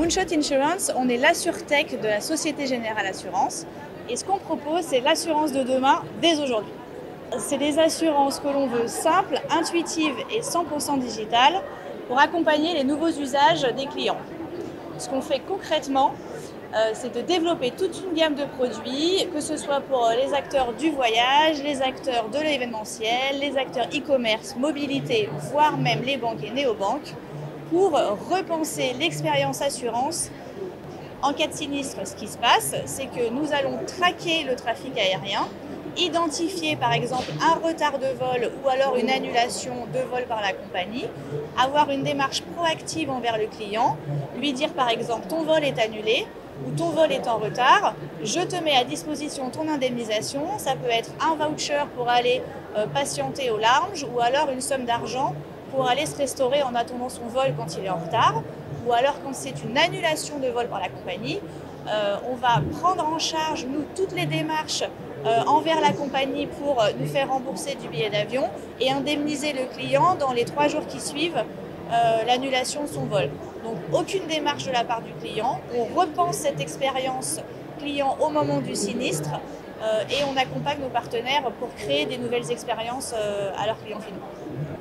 Moonshot Insurance, on est l'assurtech de la Société Générale Assurance. Et ce qu'on propose, c'est l'assurance de demain dès aujourd'hui. C'est des assurances que l'on veut simples, intuitives et 100% digitales pour accompagner les nouveaux usages des clients. Ce qu'on fait concrètement, c'est de développer toute une gamme de produits, que ce soit pour les acteurs du voyage, les acteurs de l'événementiel, les acteurs e-commerce, mobilité, voire même les banques et néobanques, pour repenser l'expérience assurance. En cas de sinistre, ce qui se passe, c'est que nous allons traquer le trafic aérien, identifier par exemple un retard de vol ou alors une annulation de vol par la compagnie, avoir une démarche proactive envers le client, lui dire par exemple ton vol est annulé ou ton vol est en retard, je te mets à disposition ton indemnisation, ça peut être un voucher pour aller patienter au lounge ou alors une somme d'argent pour aller se restaurer en attendant son vol quand il est en retard, ou alors quand c'est une annulation de vol par la compagnie, on va prendre en charge, nous, toutes les démarches envers la compagnie pour nous faire rembourser du billet d'avion et indemniser le client dans les 3 jours qui suivent l'annulation de son vol. Donc aucune démarche de la part du client, on repense cette expérience client au moment du sinistre et on accompagne nos partenaires pour créer des nouvelles expériences à leurs clients finaux.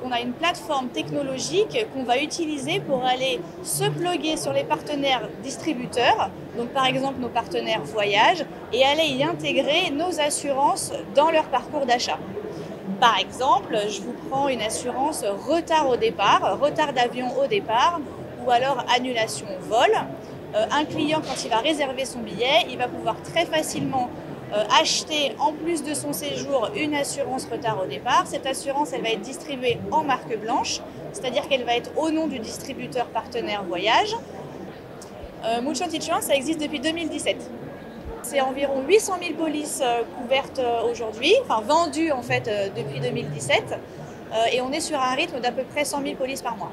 On a une plateforme technologique qu'on va utiliser pour aller se plugger sur les partenaires distributeurs, donc par exemple nos partenaires voyage, et aller y intégrer nos assurances dans leur parcours d'achat. Par exemple, je vous prends une assurance retard au départ, retard d'avion au départ, ou alors annulation vol. Un client, quand il va réserver son billet, il va pouvoir très facilement acheter en plus de son séjour une assurance retard au départ. Cette assurance, elle va être distribuée en marque blanche, c'est-à-dire qu'elle va être au nom du distributeur partenaire voyage. Moonshot Insurance, ça existe depuis 2017. C'est environ 800 000 polices couvertes aujourd'hui, enfin vendues en fait depuis 2017, et on est sur un rythme d'à peu près 100 000 polices par mois.